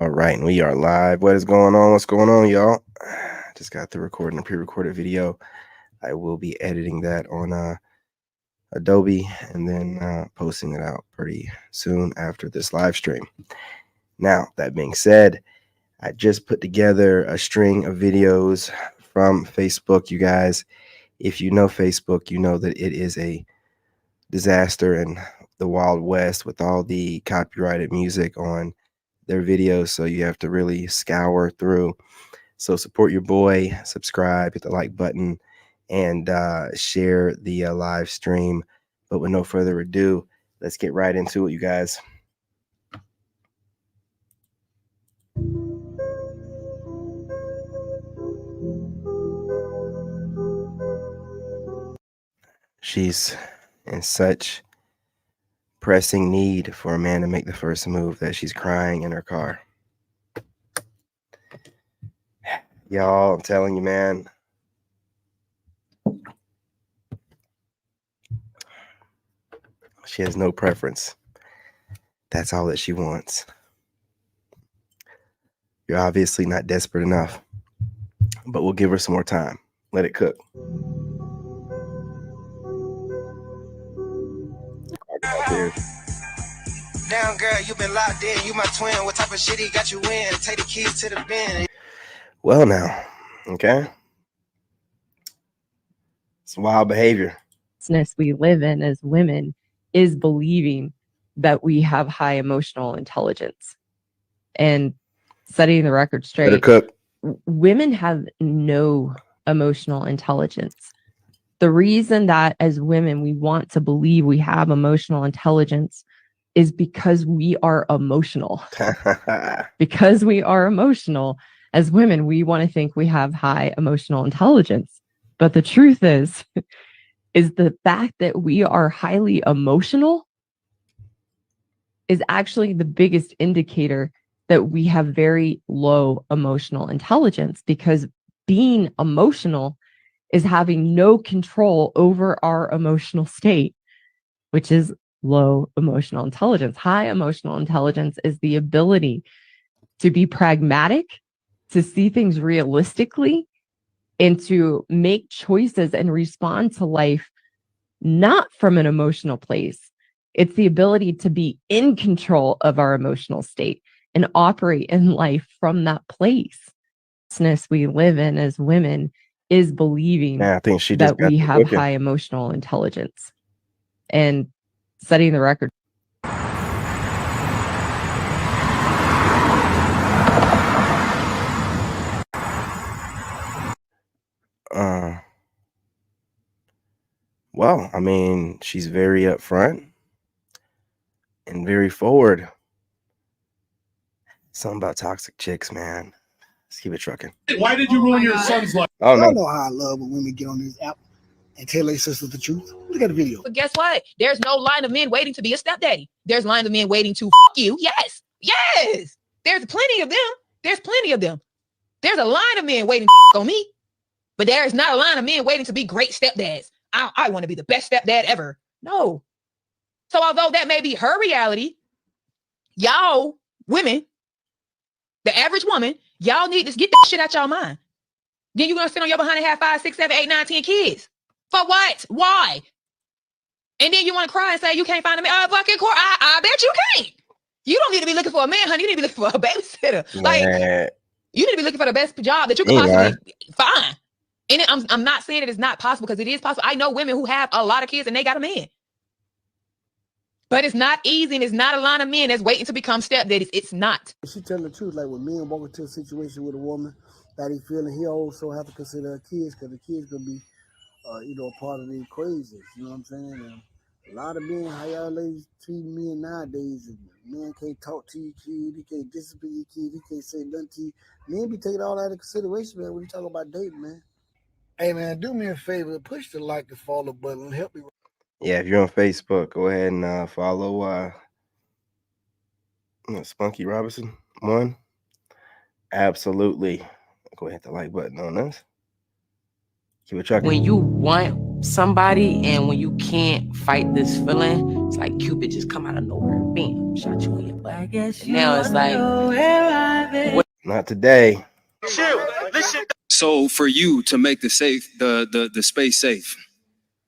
All right, and we are live. What is going on? What's going on, y'all? Just got through recording a pre-recorded video. I will be editing that on Adobe and then posting it out pretty soon after this live stream. Now, that being said, I just put together a string of videos from Facebook. You guys, if you know Facebook, you know that it is a disaster in the Wild West with all the copyrighted music on their videos, so you have to really scour through. So support your boy, subscribe, hit the like button, and share the live stream. But with no further ado, let's get right into it, you guys. She's in such pressing need for a man to make the first move that she's crying in her car. Y'all, I'm telling you, man. She has no preference. That's all that she wants. You're obviously not desperate enough, but we'll give her some more time. Let it cook. Down, girl, you been locked in. You my twin. What type of shit he got you in? Take the keys to the bin. Well, now, okay. It's wild behavior. We live in as women is believing that we have high emotional intelligence. And setting the record straight, women have no emotional intelligence. The reason that as women we want to believe we have emotional intelligence is because we are emotional. Because we are emotional, as women, we want to think we have high emotional intelligence. But the truth is the fact that we are highly emotional is actually the biggest indicator that we have very low emotional intelligence, because being emotional is having no control over our emotional state, which is low emotional intelligence. High emotional intelligence is the ability to be pragmatic, to see things realistically, and to make choices and respond to life not from an emotional place. It's the ability to be in control of our emotional state and operate in life from that place. We live in as women is believing that we have high emotional intelligence. And setting the record. Well, I mean, she's very upfront and very forward. Something about toxic chicks, man. Let's keep it trucking. Why did you ruin your son's life? Oh, no. Y'all know how I love when women get on this app and tell their sisters the truth. Look at the video. But guess what? There's no line of men waiting to be a stepdaddy. There's line of men waiting to fuck you. Yes. Yes. There's plenty of them. There's plenty of them. There's a line of men waiting to on me. But there's not a line of men waiting to be great stepdads. I want to be the best stepdad ever. No. So although that may be her reality, y'all women, the average woman, y'all need to get that shit out y'all mind. Then you're going to sit on your behind and have 5, 6, 7, 8, 9, 10 kids. For what? Why? And then you want to cry and say you can't find a man. Oh, fucking course. I bet you can't. You don't need to be looking for a man, honey. You need to be looking for a babysitter. Man. Like, you need to be looking for the best job that you can possibly find. And I'm not saying it is not possible, because it is possible. I know women who have a lot of kids and they got a man. But it's not easy, and it's not a line of men that's waiting to become stepdaddies. It's not. She telling the truth. Like when men walk into a situation with a woman that he feeling, he also have to consider her kids, because the kids could be, a part of the equation. You know what I'm saying? And a lot of men, how y'all ladies treat men nowadays, men can't talk to your kid, he can't discipline your kid, he can't say nothing to you. Men be taking all that into consideration, man, when you talk about dating, man. Hey, man, do me a favor, push the like and follow button and help me. Yeah, if you're on Facebook, go ahead and follow Spunky Robinson 1. Absolutely. Go ahead, hit the like button on this. Keep it trucking. When you want somebody, and when you can't fight this feeling, it's like Cupid just come out of nowhere, bam, shot you in your butt. I guess you now it's like, not today. Chill. Listen. So for you to make the space safe,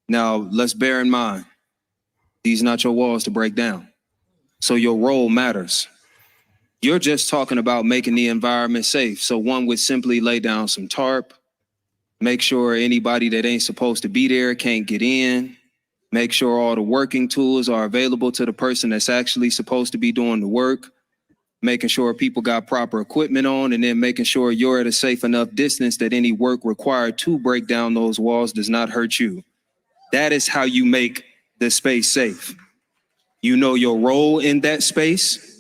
now let's bear in mind, these not your walls to break down. So your role matters. You're just talking about making the environment safe. So one would simply lay down some tarp, make sure anybody that ain't supposed to be there can't get in, make sure all the working tools are available to the person that's actually supposed to be doing the work, making sure people got proper equipment on, and then making sure you're at a safe enough distance that any work required to break down those walls does not hurt you. That is how you make the space safe. You know your role in that space.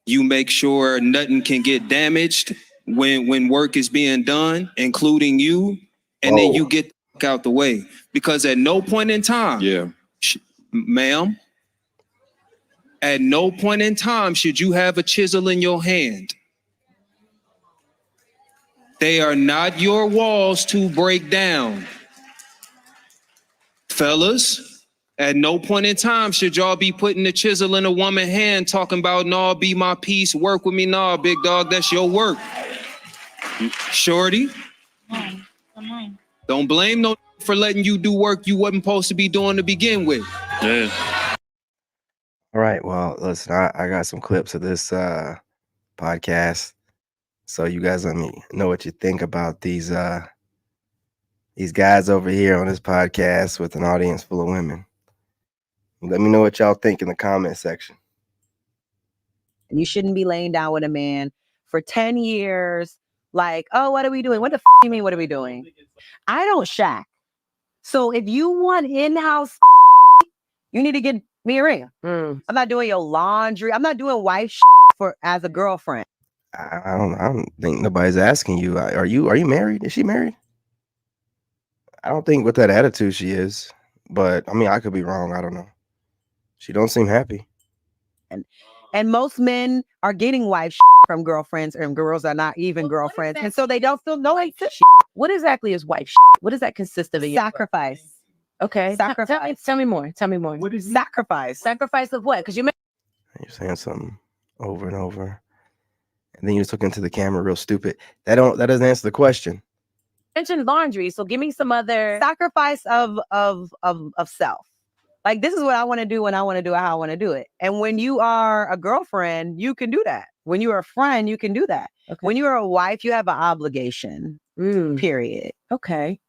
You make sure nothing can get damaged when work is being done, including you, and then you get the fuck out the way. Because at no point in time, ma'am, at no point in time should you have a chisel in your hand. They are not your walls to break down. Fellas, at no point in time should y'all be putting the chisel in a woman's hand talking about, nah, be my piece, work with me, nah, big dog, that's your work. Shorty, don't blame no for letting you do work you wasn't supposed to be doing to begin with. Yeah. All right, well, listen, I got some clips of this podcast, so you guys let me know what you think about these guys over here on this podcast with an audience full of women. Let me know what y'all think in the comment section. You shouldn't be laying down with a man for 10 years. Like, oh, what are we doing? What the you mean, what are we doing? I don't shack. So if you want in-house, you need to get me a ring. I'm not doing your laundry. I'm not doing wife as a girlfriend. I don't think nobody's asking you. Are you married? Is she married? I don't think with that attitude she is. But I mean, I could be wrong. I don't know. She don't seem happy. And most men are getting wife from girlfriends, and girls are not even girlfriends. And so they don't feel no hate. What exactly is wife? What does that consist of? Sacrifice. Okay. Sacrifice. Tell me more. Tell me more. What is sacrifice? Sacrifice of what? Because you're saying something over and over. And then you just look into the camera real stupid. That doesn't answer the question. mentioned laundry. So give me some other sacrifice of self. Like, this is what I want to do when I want to do it, how I want to do it. And when you are a girlfriend, you can do that. When you are a friend, you can do that. Okay. When you are a wife, you have an obligation, period. Okay.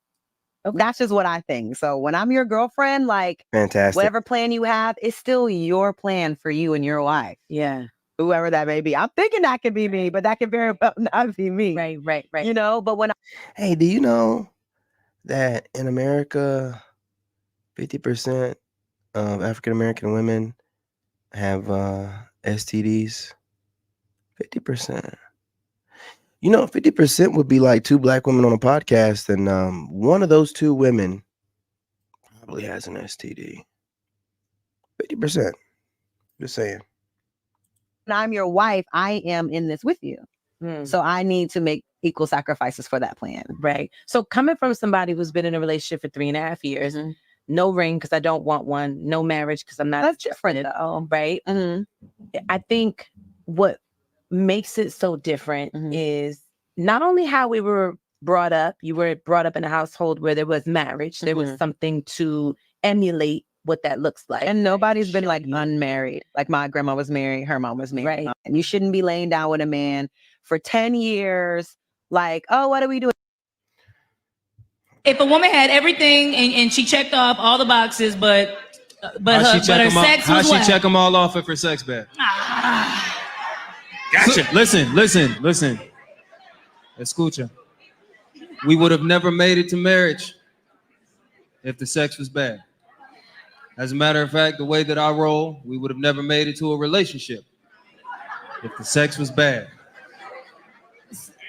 That's just what I think. So when I'm your girlfriend, like, fantastic, whatever plan you have, it's still your plan for you and your wife. Yeah. Whoever that may be. I'm thinking that could be me, but that could very well not be me. Right. You know, but when hey, do you know that in America, 50% of African-American women have STDs? 50%. You know, 50% would be like 2 black women on a podcast, and one of those 2 women probably has an STD. 50%. Just saying. when I'm your wife, I am in this with you. So I need to make equal sacrifices for that plan. Right. So coming from somebody who's been in a relationship for 3.5 years, no ring because I don't want one, no marriage because I'm not. That's different though. Right. I think what makes it so different is not only how we were brought up. You were brought up in a household where there was marriage. There was something to emulate what that looks like. And nobody's been like unmarried. Like my grandma was married, her mom was married. Right. And you shouldn't be laying down with a man for 10 years. Like, oh, what are we doing? If a woman had everything and she checked off all the boxes, but her sex was how'd she check them all off if her sex bad? Gotcha. Listen. Escucha. We would have never made it to marriage if the sex was bad. As a matter of fact, the way that I roll, we would have never made it to a relationship if the sex was bad.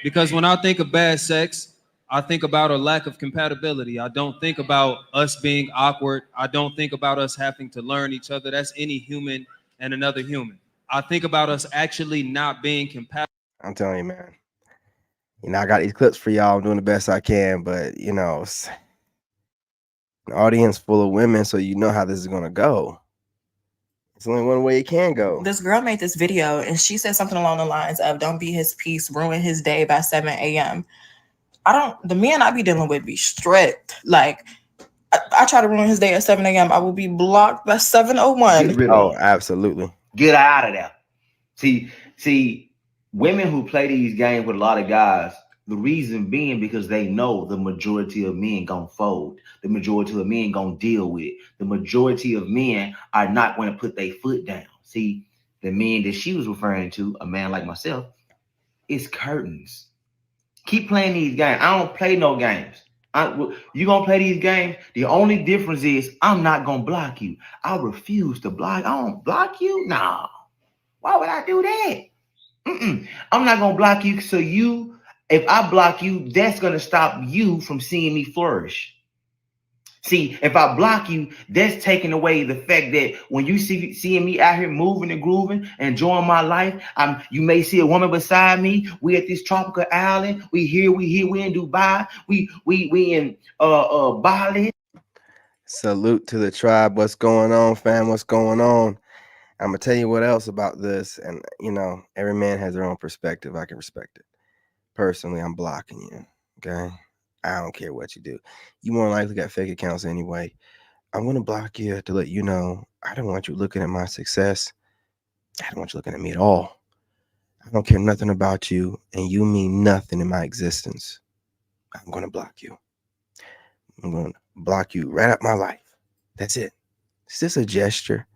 Because when I think of bad sex, I think about a lack of compatibility. I don't think about us being awkward. I don't think about us having to learn each other. That's any human and another human. I think about us actually not being compatible. I'm telling you, man. You know, I got these clips for y'all. I'm doing the best I can, but, you know, an audience full of women, so you know how this is gonna go. It's only one way it can go. This girl made this video and she said something along the lines of, don't be his peace, ruin his day by 7 a.m. The men I be dealing with be strict. Like, I try to ruin his day at 7 a.m. I will be blocked by 7:01. Oh, absolutely. Get out of there. See, women who play these games with a lot of guys, the reason being because they know the majority of men gonna fold. The majority of men gonna deal with it. The majority of men are not going to put their foot down. See, the men that she was referring to, a man like myself, it's curtains. Keep playing these games. I don't play no games. You gonna play these games? The only difference is I'm not gonna block you. I refuse to block. I don't block you. Nah. Why would I do that? I'm not gonna block you. So if I block you, that's gonna stop you from seeing me flourish. See, if I block you, that's taking away the fact that when you seeing me out here moving and grooving and enjoying my life, you may see a woman beside me. We at this tropical island. We in Dubai. We in Bali. Salute to the tribe. What's going on, fam? What's going on? I'm gonna tell you what else about this, and every man has their own perspective. I can respect it. Personally, I'm blocking you. Okay. I don't care what you do. You more likely got fake accounts anyway. I'm going to block you to let you know I don't want you looking at my success. I don't want you looking at me at all. I don't care nothing about you, and you mean nothing in my existence. I'm going to block you. I'm going to block you right out my life. That's it. It's just a gesture.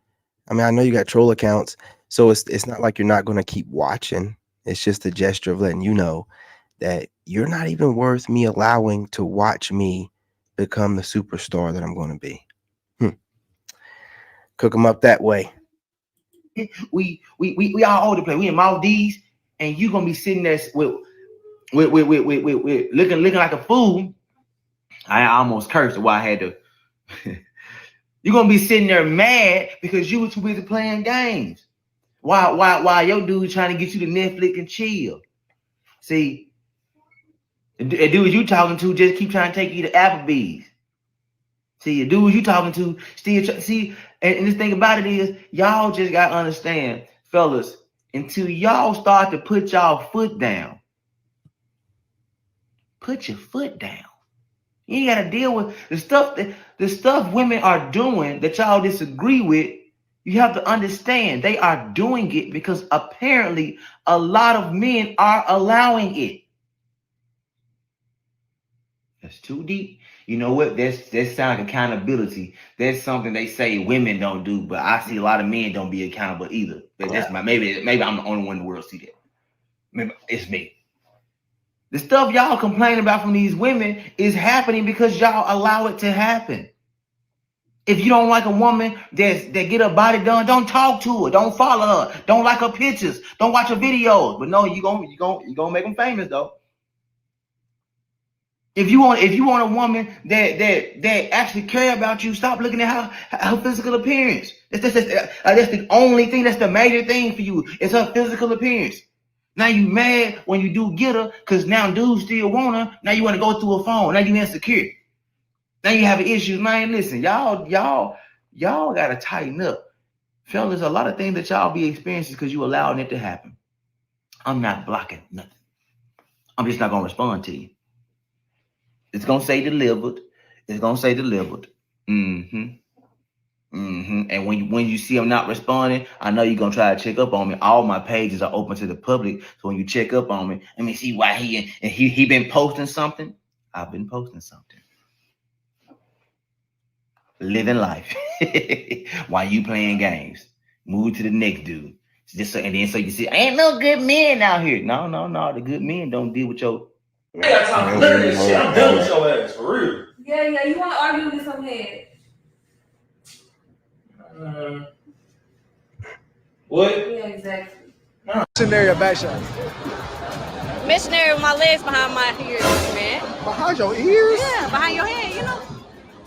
I mean, I know you got troll accounts, so it's not like you're not going to keep watching. It's just a gesture of letting you know that you're not even worth me allowing to watch me become the superstar that I'm going to be. Cook them up that way. We all over the place. We in Maldives, and you gonna be sitting there with looking like a fool. I almost cursed why I had to. You're gonna be sitting there mad because you were too busy playing games. Why your dude trying to get you to Netflix and chill? See. The dude you talking to just keep trying to take you to Applebee's. See, the dude you talking to still and this thing about it is y'all just gotta understand, fellas, until y'all start to put y'all foot down. Put your foot down. You ain't gotta deal with the stuff women are doing that y'all disagree with. You have to understand they are doing it because apparently a lot of men are allowing it. That's too deep. You know what? That sounds like accountability. That's something they say women don't do, but I see a lot of men don't be accountable either. That's maybe I'm the only one in the world see that. Maybe it's me. The stuff y'all complain about from these women is happening because y'all allow it to happen. If you don't like a woman that get her body done, don't talk to her, don't follow her, don't like her pictures, don't watch her videos. But no, you gonna make them famous though. If you want a woman that actually care about you, stop looking at her physical appearance. That's the only thing. That's the major thing for you. It's her physical appearance. Now you mad when you do get her because now dudes still want her. Now you want to go through a phone. Now you insecure. Now you have issues, man. Listen, y'all gotta tighten up, fellas. A lot of things that y'all be experiencing because you allowing it to happen. I'm not blocking nothing. I'm just not gonna respond to you. It's gonna say delivered. It's gonna say delivered. And when you see I'm not responding, I know you're gonna try to check up on me. All my pages are open to the public, so when you check up on me, let me see why he been posting something. I've been posting something. Living life. While you playing games. Move to the next dude. So you see, ain't no good men out here. No. The good men don't deal with your. I got time to learn this shit. I'm done with your ass, for real. Yeah, you want to argue with some head. What? Yeah, exactly. Missionary or back shot? Missionary with my legs behind my ears, man. Behind your ears? Yeah, behind your head, you know.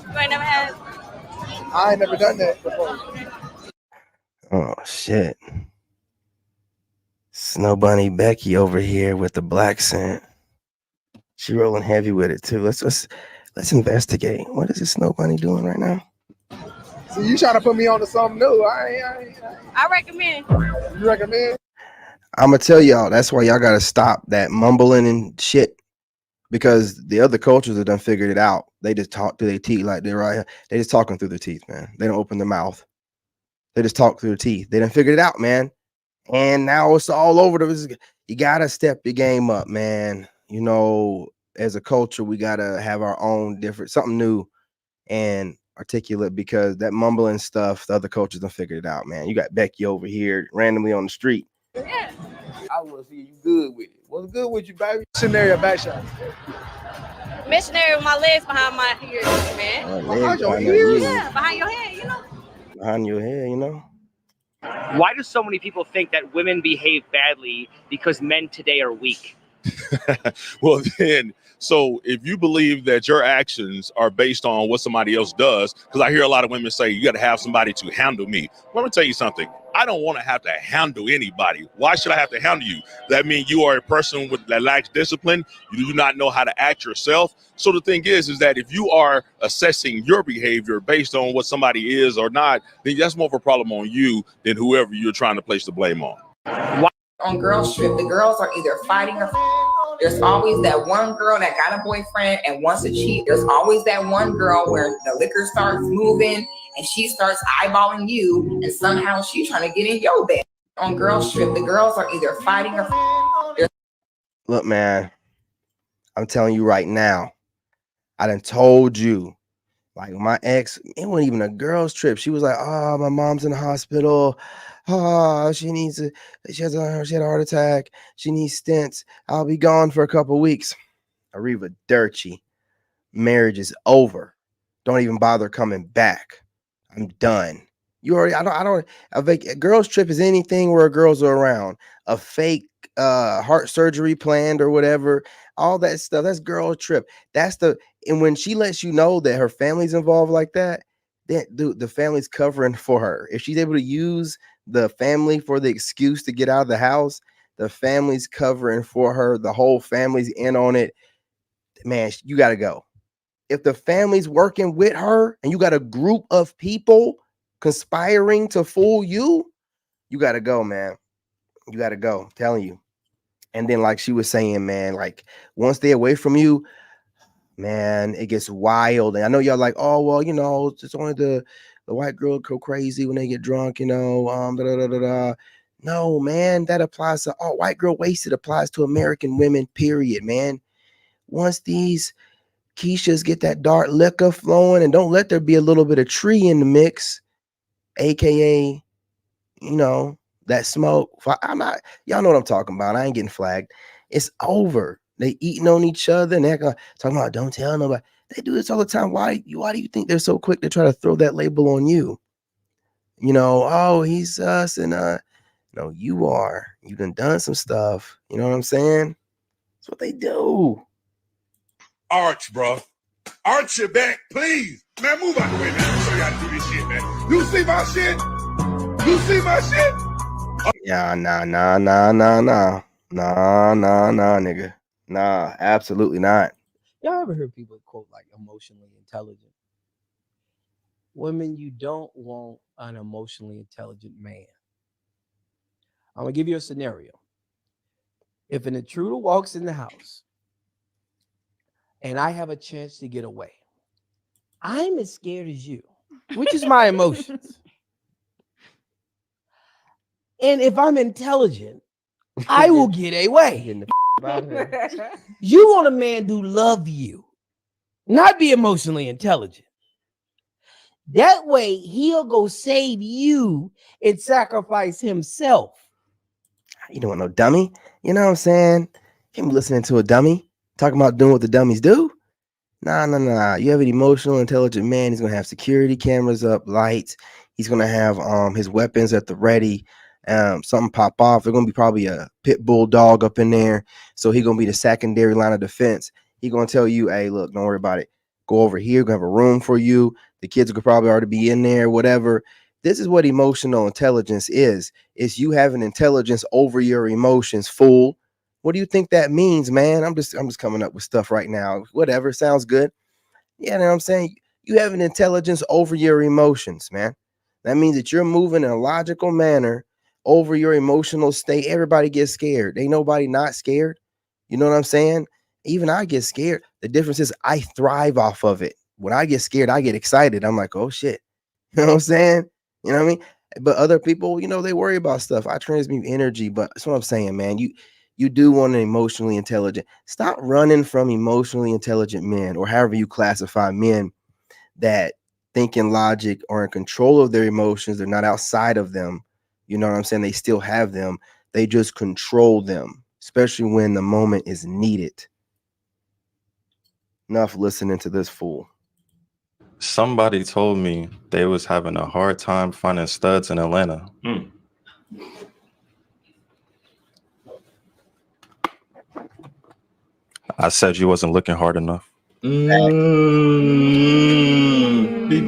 You ain't never had. I ain't never done that before. Oh shit. Snow Bunny Becky over here with the black scent. She rolling heavy with it too. Let's Let's investigate. What is this snow bunny doing right now? See, you trying to put me on to something new. I recommend. You recommend? I'm gonna tell y'all, that's why y'all gotta stop that mumbling and shit. Because the other cultures have done figured it out. They just talk through their teeth like they're right here. They just talking through their teeth, man. They don't open their mouth. They just talk through their teeth. They done figured it out, man. And now it's all over. You gotta step your game up, man. You know, as a culture, we gotta have our own different, something new and articulate, because that mumbling stuff, the other cultures done figured it out, man. You got Becky over here randomly on the street. Yeah. I want to see you good with it. What's good with you, baby? Scenario back shot. Missionary with my legs behind my ears, man. Behind your ears? Yeah, behind your head, you know. Behind your head, you know. Why do so many people think that women behave badly because men today are weak? Well, then, so if you believe that your actions are based on what somebody else does, because I hear a lot of women say, you got to have somebody to handle me. Let me tell you something. I don't want to have to handle anybody. Why should I have to handle you? That means you are a person that lacks discipline. You do not know how to act yourself. So the thing is that if you are assessing your behavior based on what somebody is or not, then that's more of a problem on you than whoever you're trying to place the blame on. Why? On girls trip, the girls are either fighting or there's always that one girl that got a boyfriend and wants to cheat. There's always that one girl where the liquor starts moving and she starts eyeballing you and somehow she's trying to get in your bed. On girls trip, the girls are either fighting or Look, man, I'm telling you right now, I done told you, like my ex, it wasn't even a girl's trip. She was like, oh, my mom's in the hospital. Oh, she had a heart attack. She needs stents. I'll be gone for a couple of weeks. Arriva Dirty. Marriage is over. Don't even bother coming back. I'm done. You already, a girl's trip is anything where girls are around. A fake heart surgery planned or whatever, all that stuff, that's girl trip. And when she lets you know that her family's involved like that, the family's covering for her. If she's able to use the family for the excuse to get out of the house, the family's covering for her. The whole family's in on it. Man, you got to go. If the family's working with her and you got a group of people conspiring to fool you, you got to go, man. You got to go. I'm telling you. And then, like she was saying, man, like once they're away from you, man, it gets wild. And I know y'all like, oh, well, you know, it's only the white girl go crazy when they get drunk, you know, No, man, that applies to all white girl wasted applies to American women, period, man. Once these Keishas get that dark liquor flowing, and don't let there be a little bit of tree in the mix, aka, you know, that smoke. Y'all know what I'm talking about. I ain't getting flagged. It's over. They eating on each other and they're talking about don't tell nobody. They do this all the time. Why do you think they're so quick to try to throw that label on you? You know, oh, he's us, and no, you are. You done some stuff. You know what I'm saying? That's what they do. Arch, bro. Arch your back, please. Man, move out the way, man. Let me show you how to do this shit, man. You see my shit? You see my shit? Yeah, nah, nigga. Nah, absolutely not. Y'all ever heard people quote like emotionally intelligent? Women, you don't want an emotionally intelligent man. I'm going to give you a scenario. If an intruder walks in the house and I have a chance to get away, I'm as scared as you, which is my emotions. And if I'm intelligent, I will get away. You want a man to love you, not be emotionally intelligent. That way, he'll go save you and sacrifice himself. You don't want no dummy. You know what I'm saying? Can't be listening to a dummy talking about doing what the dummies do. Nah. You have an emotional, intelligent man. He's gonna have security cameras up, lights. He's gonna have his weapons at the ready. Something pop off. There's gonna be probably a pit bull dog up in there. So he's gonna be the secondary line of defense. He's gonna tell you, hey, look, don't worry about it. Go over here. We're gonna have a room for you. The kids could probably already be in there, whatever. This is what emotional intelligence is. It's you having intelligence over your emotions, fool. What do you think that means, man? I'm just coming up with stuff right now. Whatever, sounds good. Yeah, you know what I'm saying? You have an intelligence over your emotions, man. That means that you're moving in a logical manner over your emotional state. Everybody gets scared. Ain't nobody not scared. You know what I'm saying? Even I get scared. The difference is I thrive off of it. When I get scared, I get excited. I'm like, oh shit. You know what I'm saying? You know what I mean? But other people, you know, they worry about stuff. I transmute energy, but that's what I'm saying, man. You do want an emotionally intelligent. Stop running from emotionally intelligent men, or however you classify men that think in logic or in control of their emotions. They're not outside of them. You know what I'm saying? They still have them. They just control them, especially when the moment is needed. Enough listening to this fool. Somebody told me they was having a hard time finding studs in Atlanta. I said you wasn't looking hard enough. Beep,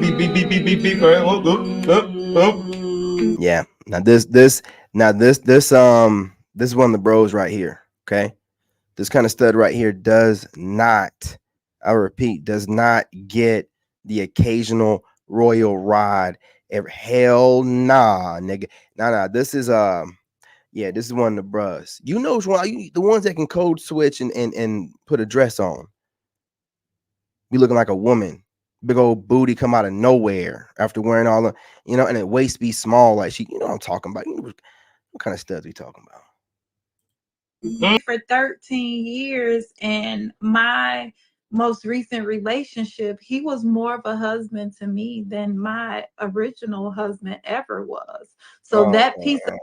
beep, beep, beep, beep, beep, beep. All right, Yeah. Now this is one of the bros right here. Okay. This kind of stud right here does not, I repeat, does not get the occasional royal rod. Hell nah, nigga. Nah. This is yeah, this is one of the bros. You know which one? The ones that can code switch and put a dress on. Be looking like a woman. Big old booty come out of nowhere after wearing all the, you know, and the waist be small like she, you know what I'm talking about. You know, what kind of studs we talking about? For 13 years, and my most recent relationship, he was more of a husband to me than my original husband ever was. So that piece of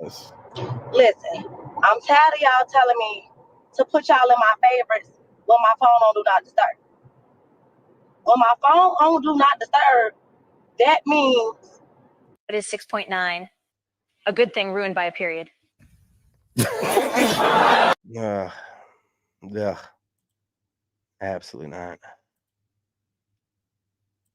Listen, I'm tired of y'all telling me to put y'all in my favorites when my phone on do not disturb. When my phone on do not disturb, that means It is 6.9. A good thing ruined by a period. Yeah, absolutely not.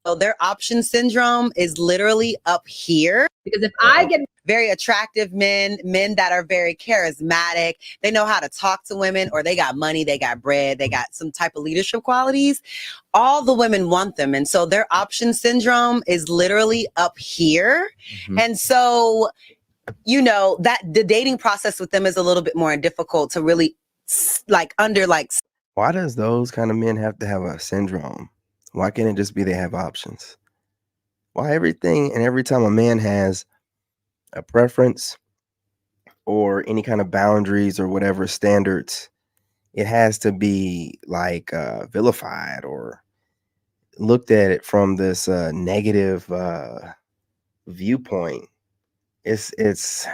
So their option syndrome is literally up here. Because if I get very attractive men that are very charismatic, they know how to talk to women, or they got money, they got bread, they got some type of leadership qualities, all the women want them. And so their option syndrome is literally up here. And so, you know, that the dating process with them is a little bit more difficult to really Why does those kind of men have to have a syndrome? Why can't it just be they have options? Why every time a man has a preference or any kind of boundaries or whatever standards, it has to be like vilified or looked at it from this negative viewpoint. It's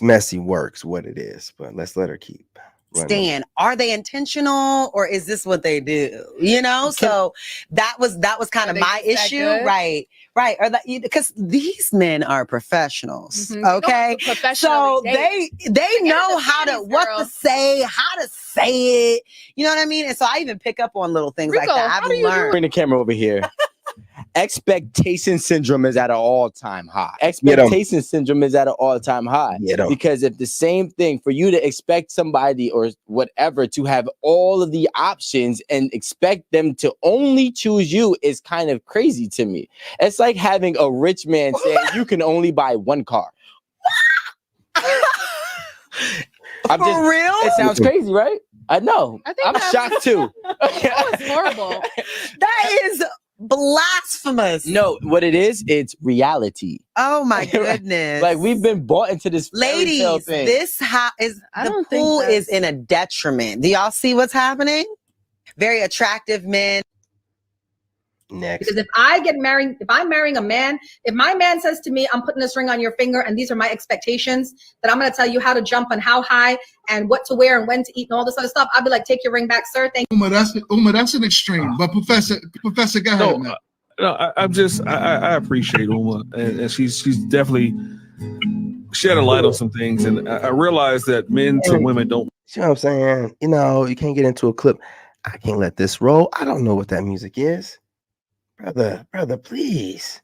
messy works what it is, but let's let her keep running. stand. Are they intentional, or is this what they do? You know, so that was kind of my issue, right? Or that, because these men are professionals, okay? So they know what to say, how to say it. You know what I mean? And so I even pick up on little things like that. I've learned. Bring the camera over here. Expectation syndrome is at an all-time high. Expectation syndrome is at an all-time high. Because if the same thing for you to expect somebody or whatever to have all of the options and expect them to only choose you is kind of crazy to me. It's like having a rich man saying you can only buy one car. For real? It sounds crazy, right? I know. I'm shocked too. That was horrible. That is blasphemous. No, what it is, it's reality. Oh my goodness. Like we've been bought into this fairy tale Ladies, thing. this the pool is in a detriment. Do y'all see what's happening? Very attractive men. Next. Because if I'm marrying a man, if my man says to me, I'm putting this ring on your finger and these are my expectations, that I'm going to tell you how to jump and how high and what to wear and when to eat and all this other stuff, I'll be like, take your ring back, sir. Thank you. That's an extreme. But Professor, go ahead, man. No, I appreciate Uma, and she's definitely shed a light on some things, and I realize that men to women don't. You know what I'm saying? You know, you can't get into a clip. I can't let this roll. I don't know what that music is. Brother, please.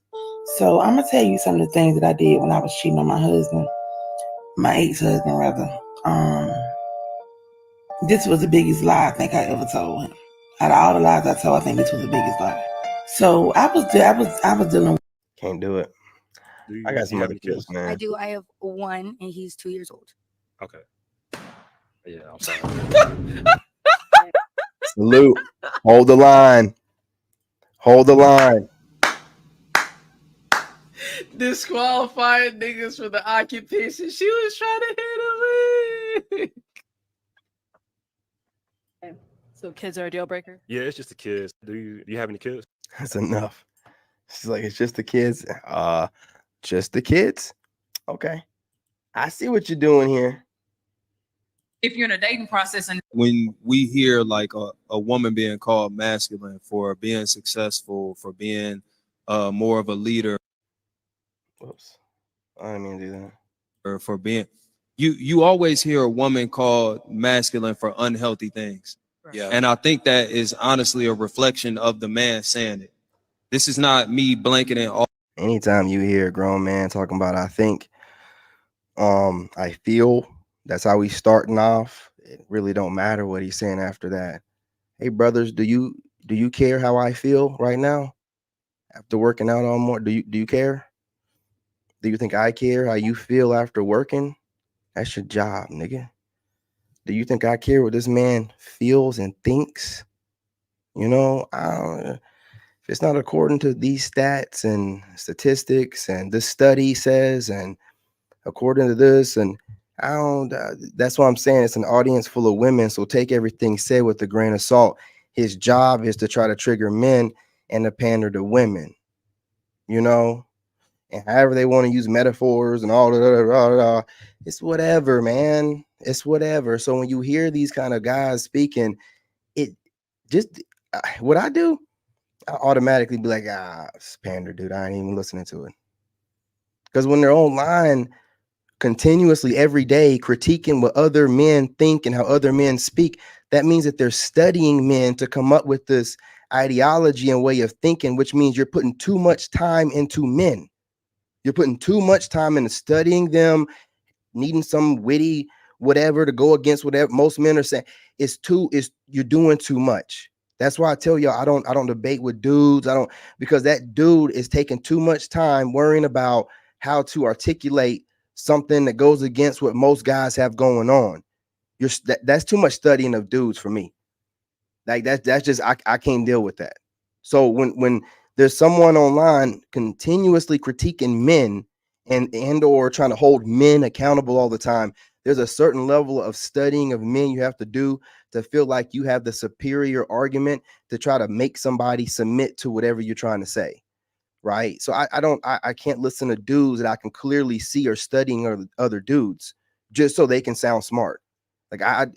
So I'm gonna tell you some of the things that I did when I was cheating on my husband, my ex-husband rather. This was the biggest lie I think I ever told him. Out of all the lies I told, I think this was the biggest lie. So I was dealing with. Can't do it. I got some other kids, I man. do. I have one, and he's 2 years old. Okay. Yeah, I'm sorry. Salute. Hold the line. Hold the line. Disqualifying niggas for the occupation. She was trying to hit him. So kids are a deal breaker? Yeah, it's just the kids. Do you have any kids? That's enough. She's like, it's just the kids. Just the kids. Okay. I see what you're doing here. If you're in a dating process and When we hear like a woman being called masculine for being successful, for being more of a leader, Whoops, I didn't mean to do that. or for being, you always hear a woman called masculine for unhealthy things. Yeah. And I think that is honestly a reflection of the man saying it. This is not me blanketing all. Anytime you hear a grown man talking about I think, I feel, that's how he's starting off. It really don't matter what he's saying after that. Hey brothers, do you care how I feel right now? After working out all morning, do you care? Do you think I care how you feel after working? That's your job, nigga. Do you think I care what this man feels and thinks? You know, if it's not according to these stats and statistics and this study says, and according to this, and I don't, that's what I'm saying. It's an audience full of women. So take everything said with a grain of salt. His job is to try to trigger men and to pander to women, you know, and however they want to use metaphors and all that, it's whatever, man. It's whatever. So when you hear these kind of guys speaking, it just, what I do, I automatically be like, it's pander, dude. I ain't even listening to it. Because when they're online continuously every day critiquing what other men think and how other men speak, that means that they're studying men to come up with this ideology and way of thinking, which means you're putting too much time into men. You're putting too much time into studying them, needing some witty whatever to go against whatever most men are saying. You're doing too much. That's why I tell y'all I don't debate with dudes. Because that dude is taking too much time worrying about how to articulate something that goes against what most guys have going on. That's too much studying of dudes for me. Like that's just I can't deal with that. So when there's someone online continuously critiquing men and or trying to hold men accountable all the time, there's a certain level of studying of men you have to do to feel like you have the superior argument to try to make somebody submit to whatever you're trying to say. Right. So I can't listen to dudes that I can clearly see are studying other dudes just so they can sound smart. Like I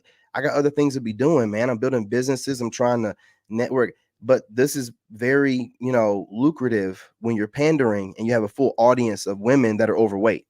got other things to be doing, man. I'm building businesses. I'm trying to network, but this is very, lucrative when you're pandering and you have a full audience of women that are overweight.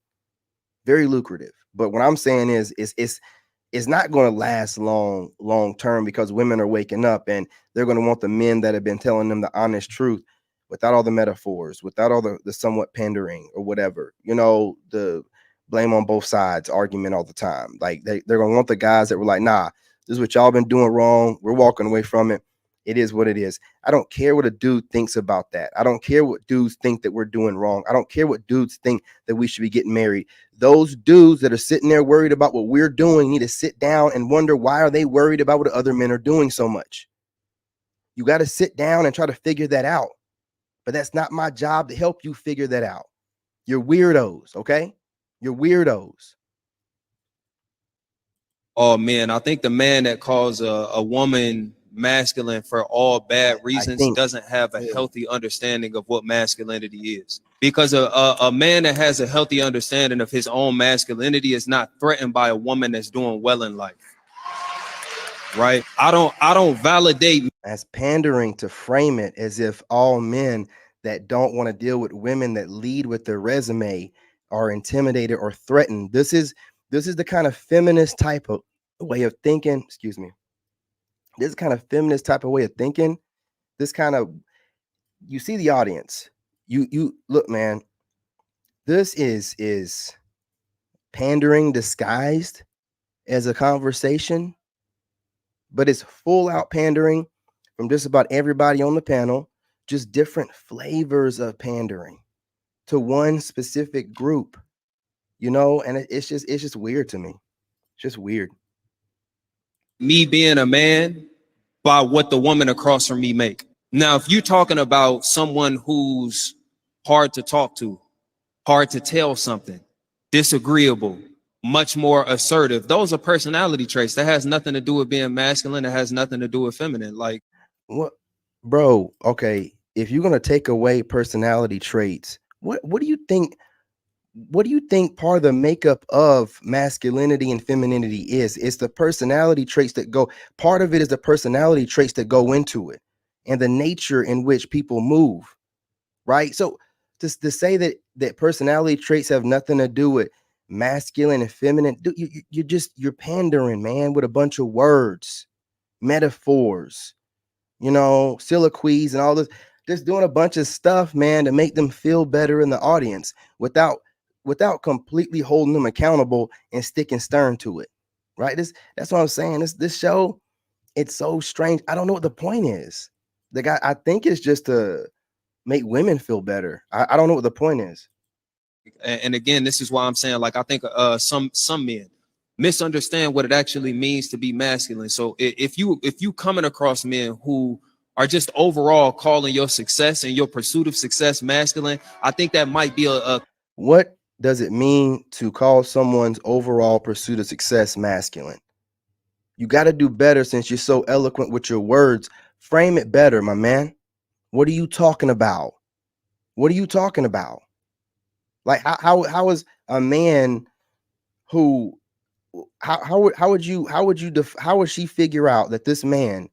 Very lucrative. But what I'm saying is it's not going to last long term, because women are waking up and they're going to want the men that have been telling them the honest truth, without all the metaphors, without all the somewhat pandering or whatever, the blame on both sides argument all the time. Like they're going to want the guys that were like, nah, this is what y'all been doing wrong. We're walking away from it. It is what it is. I don't care what a dude thinks about that. I don't care what dudes think that we're doing wrong. I don't care what dudes think that we should be getting married. Those dudes that are sitting there worried about what we're doing need to sit down and wonder, why are they worried about what other men are doing so much? You got to sit down and try to figure that out. But that's not my job to help you figure that out. You're weirdos, okay? You're weirdos. Oh man, I think the man that calls a woman masculine for all bad reasons doesn't have a healthy understanding of what masculinity is. Because a man that has a healthy understanding of his own masculinity is not threatened by a woman that's doing well in life. Right? I don't validate. As pandering to frame it as if all men that don't want to deal with women that lead with their resume are intimidated or threatened. This is the kind of feminist type of way of thinking. Excuse me. This is kind of feminist type of way of thinking. This kind of, you see the audience. You look, man. This is pandering disguised as a conversation, but it's full out pandering from just about everybody on the panel, just different flavors of pandering to one specific group, you know, and it's just weird to me. It's just weird. Me being a man by what the woman across from me make. Now, if you're talking about someone who's hard to talk to, hard to tell something, disagreeable, much more assertive, those are personality traits. That has nothing to do with being masculine. It has nothing to do with feminine. Like, what, bro? Okay, if you're gonna take away personality traits, what do you think? What do you think part of the makeup of masculinity and femininity is? It's the personality traits that go. Part of it is the personality traits that go into it, and the nature in which people move, right? So just to say that personality traits have nothing to do with masculine and feminine, dude, you're pandering, man, with a bunch of words, metaphors, you know, soliloquies and all this, just doing a bunch of stuff, man, to make them feel better in the audience without completely holding them accountable and sticking stern to it, right? That's what I'm saying. This show, it's so strange. I don't know what the point is. I think it's just to make women feel better. I don't know what the point is. and again, this is why I'm saying, like, I think some men misunderstand what it actually means to be masculine. So if you coming across men who are just overall calling your success and your pursuit of success masculine, I think that might be a what does it mean to call someone's overall pursuit of success masculine? You got to do better since you're so eloquent with your words. Frame it better, my man. What are you talking about? What are you talking about? Like how is a man who how would she figure out that this man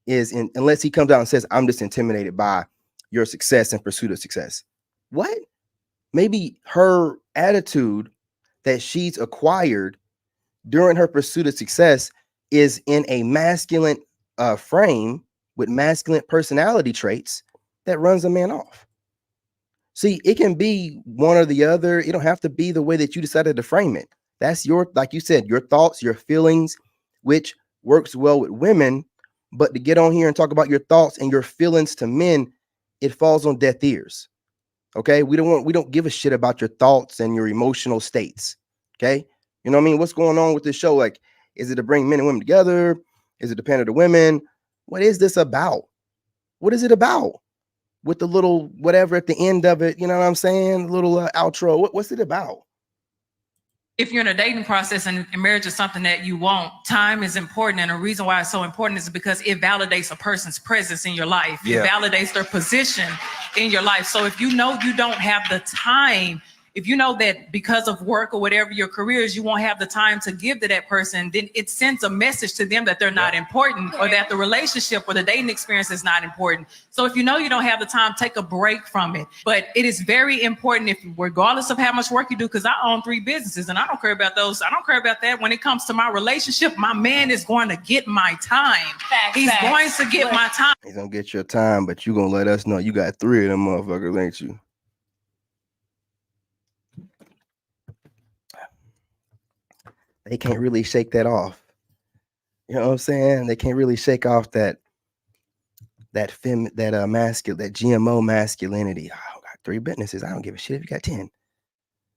is in, unless he comes out and says, I'm just intimidated by your success and pursuit of success? What? Maybe her attitude that she's acquired during her pursuit of success is in a masculine frame with masculine personality traits that runs a man off. See, it can be one or the other. It don't have to be the way that you decided to frame it. That's your, like you said, your thoughts, your feelings, which works well with women. But to get on here and talk about your thoughts and your feelings to men, it falls on deaf ears. Okay, we don't give a shit about your thoughts and your emotional states. Okay, you know what I mean? What's going on with this show? Like, is it to bring men and women together? Is it to pander to women? What is this about? What is it about? With the little whatever at the end of it, you know what I'm saying? The little outro. What's it about? If you're in a dating process and marriage is something that you want, time is important. And the reason why it's so important is because it validates a person's presence in your life. Yeah. It validates their position in your life. So if you know you don't have the time, if you know that because of work or whatever your career is, you won't have the time to give to that person, then it sends a message to them that they're not important, or that the relationship or the dating experience is not important. So if you know you don't have the time, take a break from it. But it is very important, if regardless of how much work you do, because I own 3 businesses and I don't care about those. I don't care about that. When it comes to my relationship, my man is going to get my time. He's going to get my time. He's gonna get your time, but you gonna let us know you got 3 of them motherfuckers, ain't you? They can't really shake that off. You know what I'm saying? They can't really shake off that masculine, that GMO masculinity. Oh, I got 3 businesses. I don't give a shit if you got 10.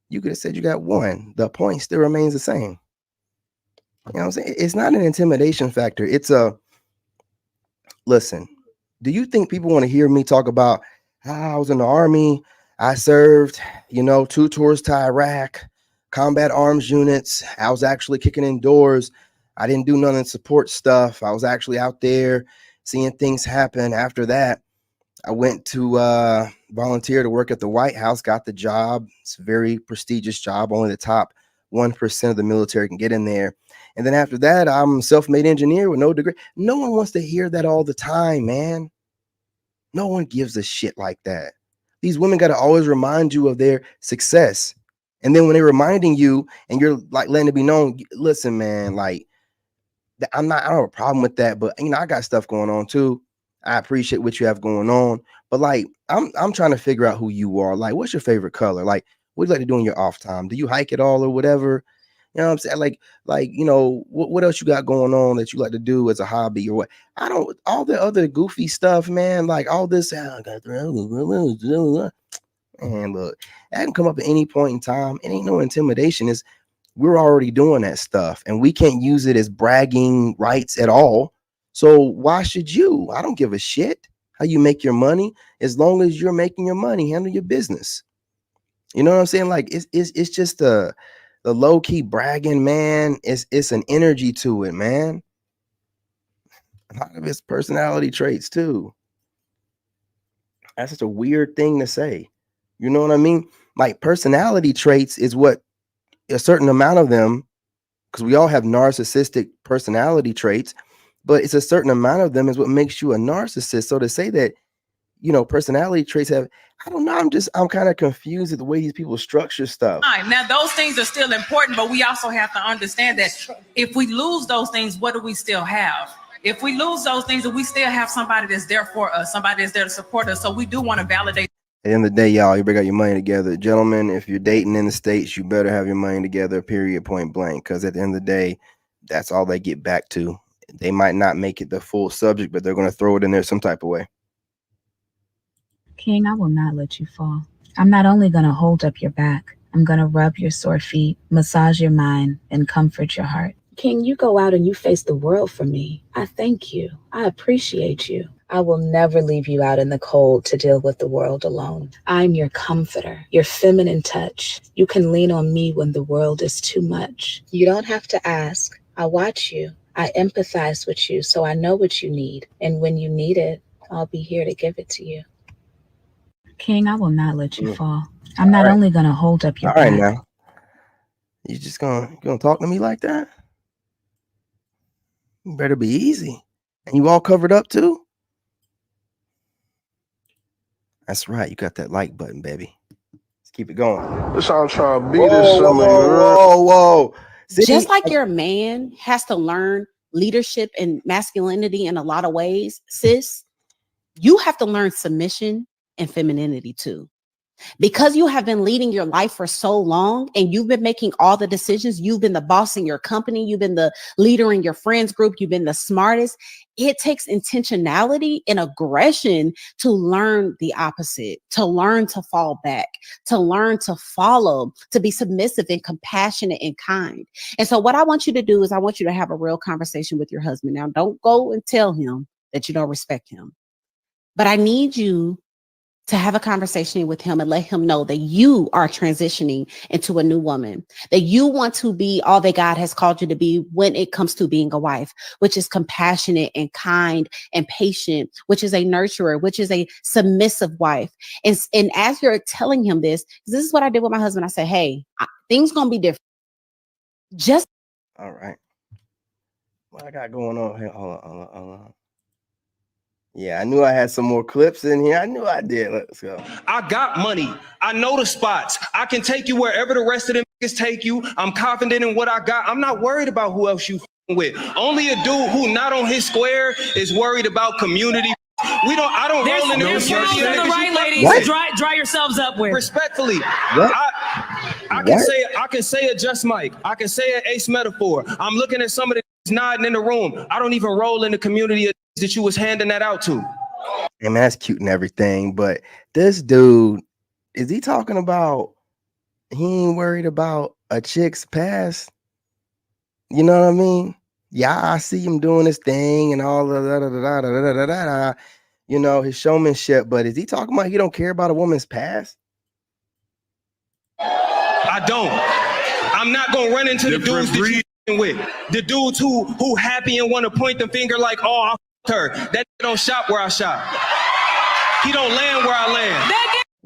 You could have said you got 1. The point still remains the same. You know what I'm saying? It's not an intimidation factor. It's a, listen, do you think people want to hear me talk about how I was in the army? I served, 2 tours to Iraq, combat arms units. I was actually kicking in doors. I didn't do none of the support stuff. I was actually out there seeing things happen. After that, I went to volunteer to work at the White House, got the job. It's a very prestigious job. Only the top 1% of the military can get in there. And then after that, I'm a self-made engineer with no degree. No one wants to hear that all the time, man. No one gives a shit like that. These women got to always remind you of their success. And then when they're reminding you and you're like letting it be known, listen, man, like I don't have a problem with that, but I got stuff going on too. I appreciate what you have going on, but like I'm trying to figure out who you are. Like, what's your favorite color? Like, what do you like to do in your off time? Do you hike at all or whatever? You know what I'm saying? Like, you know, what else you got going on that you like to do as a hobby or what? I don't, all the other goofy stuff, man, like all this, man, look, that can come up at any point in time. It ain't no intimidation. It's, we're already doing that stuff and we can't use it as bragging rights at all. So why should you? I don't give a shit how you make your money. As long as you're making your money, handle your business. You know what I'm saying? Like it's just the low-key bragging, man. It's an energy to it, man. A lot of it's personality traits too. That's such a weird thing to say. You know what I mean? Like personality traits is what a certain amount of them, because we all have narcissistic personality traits, but it's a certain amount of them is what makes you a narcissist. So to say that, you know, personality traits have, I don't know, I'm kind of confused at the way these people structure stuff. Now, those things are still important, but we also have to understand that if we lose those things, what do we still have? If we lose those things, we still have somebody that's there for us, somebody that's there to support us. So we do want to validate. At the end of the day, y'all, you better got your money together. Gentlemen, if you're dating in the States, you better have your money together, period, point blank. Because at the end of the day, that's all they get back to. They might not make it the full subject, but they're going to throw it in there some type of way. King, I will not let you fall. I'm not only going to hold up your back, I'm going to rub your sore feet, massage your mind, and comfort your heart. King, you go out and you face the world for me. I thank you. I appreciate you. I will never leave you out in the cold to deal with the world alone. I'm your comforter, your feminine touch. You can lean on me when the world is too much. You don't have to ask. I watch you. I empathize with you, so I know what you need. And when you need it, I'll be here to give it to you. King, I will not let you fall. I'm not only going to hold up your back. All right, back. now. You just gonna talk to me like that? You better be easy. And you all covered up too? That's right. You got that like button, baby. Let's keep it going. That's how I'm trying to beat this summer. Whoa. See? Just like your man has to learn leadership and masculinity in a lot of ways, sis, you have to learn submission and femininity too. Because you have been leading your life for so long and you've been making all the decisions, you've been the boss in your company, you've been the leader in your friends group, you've been the smartest. It takes intentionality and aggression to learn the opposite, to learn to fall back, to learn to follow, to be submissive and compassionate and kind. And so what I want you to do is I want you to have a real conversation with your husband. Now, don't go and tell him that you don't respect him, but I need you to have a conversation with him and let him know that you are transitioning into a new woman, that you want to be all that God has called you to be when it comes to being a wife, which is compassionate and kind and patient, which is a nurturer, which is a submissive wife. And as you're telling him this is what I did with my husband. I said, hey, things going to be different. Just. All right. What I got going on here? Hold on. Yeah, I knew I had some more clips in here. I knew I did. Let's go. I got money. I know the spots. I can take you wherever the rest of them niggas take you. I'm confident in what I got. I'm not worried about who else you with. Only a dude who not on his square is worried about community. I don't roll in the community. The right ladies. Dry yourselves up with. Respectfully, what? I can say a Just Mike. I can say an Ace Metaphor. I'm looking at some of the nodding in the room. I don't even roll in the community that you was handing that out to. Hey man, that's cute and everything, but this dude, is he talking about he ain't worried about a chick's past? You know what I mean? Yeah, I see him doing his thing and all the you know, his showmanship, but is he talking about he don't care about a woman's past? I don't. I'm not gonna run into the dudes that you with. The dudes who happy and want to point the finger like, oh, I f***ed her. That don't shop where I shop. He don't land where I land.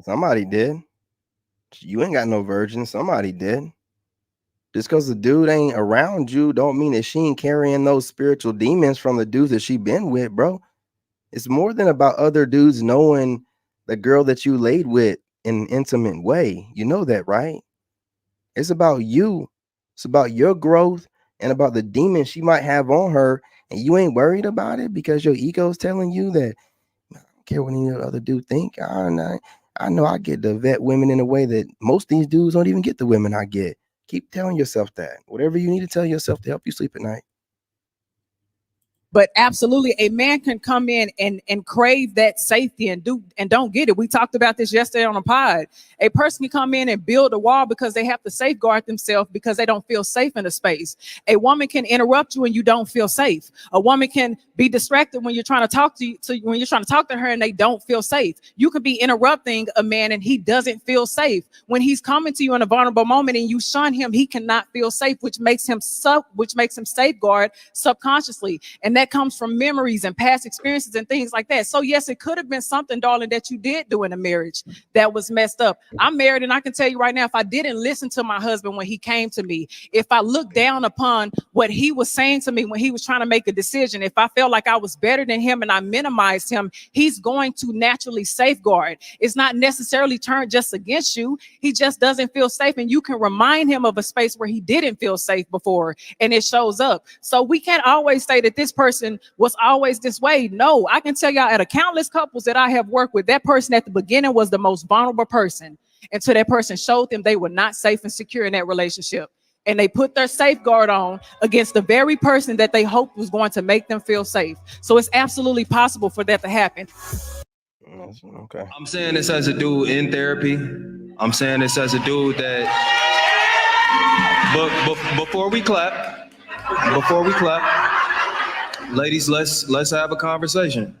Somebody did. You ain't got no virgin. Somebody did. Just because the dude ain't around you don't mean that she ain't carrying those spiritual demons from the dudes that she been with, bro. It's more than about other dudes knowing the girl that you laid with in an intimate way. You know that, right? It's about you. It's about your growth and about the demons she might have on her, and you ain't worried about it because your ego's telling you that I don't care what any other dude think. I know I get to vet women in a way that most of these dudes don't even get the women I get. Keep telling yourself that. Whatever you need to tell yourself to help you sleep at night. But absolutely, a man can come in and crave that safety and don't get it. We talked about this yesterday on a pod. A person can come in and build a wall because they have to safeguard themselves because they don't feel safe in a space. A woman can interrupt you and you don't feel safe. A woman can be distracted when you're trying to talk to her and they don't feel safe. You can be interrupting a man and he doesn't feel safe. When he's coming to you in a vulnerable moment and you shun him, he cannot feel safe, which makes him safeguard subconsciously. And that comes from memories and past experiences and things like that. So yes, it could have been something, darling, that you did do in a marriage that was messed up. I'm married and I can tell you right now, if I didn't listen to my husband when he came to me, if I looked down upon what he was saying to me when he was trying to make a decision, if I felt like I was better than him and I minimized him, he's going to naturally safeguard. It's not necessarily turned just against you. He just doesn't feel safe, and you can remind him of a space where he didn't feel safe before and it shows up. So we can't always say that this person was always this way. No, I can tell y'all at a countless couples that I have worked with, that person at the beginning was the most vulnerable person until that person showed them they were not safe and secure in that relationship. And they put their safeguard on against the very person that they hoped was going to make them feel safe. So it's absolutely possible for that to happen. Okay. I'm saying this as a dude in therapy. I'm saying this as a dude that, but before we clap, ladies, let's have a conversation.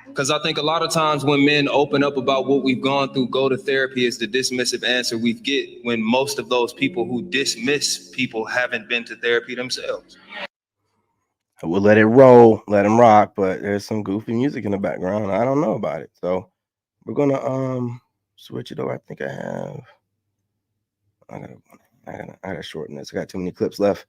Because I think a lot of times when men open up about what we've gone through, go to therapy is the dismissive answer we get, when most of those people who dismiss people haven't been to therapy themselves. We'll let it roll, let them rock, but there's some goofy music in the background. I don't know about it. So we're gonna switch it over. I think I gotta shorten this. I got too many clips left.